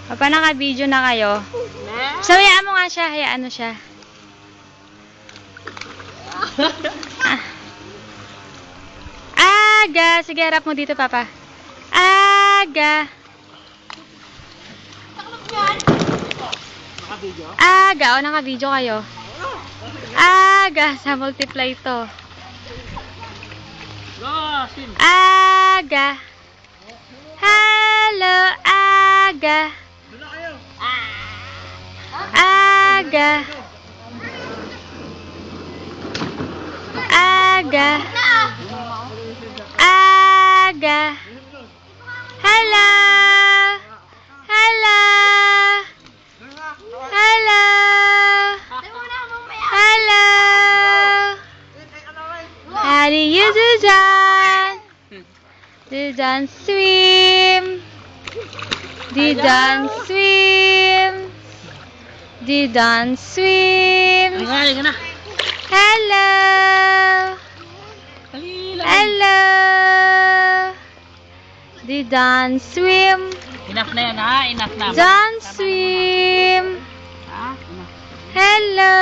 Papa, naka-video na kayo. So, hayaan mo nga siya. Hayaan mo siya. Aga! Sige, harap mo dito, Papa. Aga! Aga! O, naka-video kayo. Aga! Sa multiply to. Aga! Hello, Aga! Aga! Aga! Aga! Hello! Hello! Hello! Hello! How do you do, John? Do John swim? Do John swim? Do John swim? Hello! Hello! Do John swim? Enough na yan, ha? Enough na. John swim? Ha? Enough. Hello!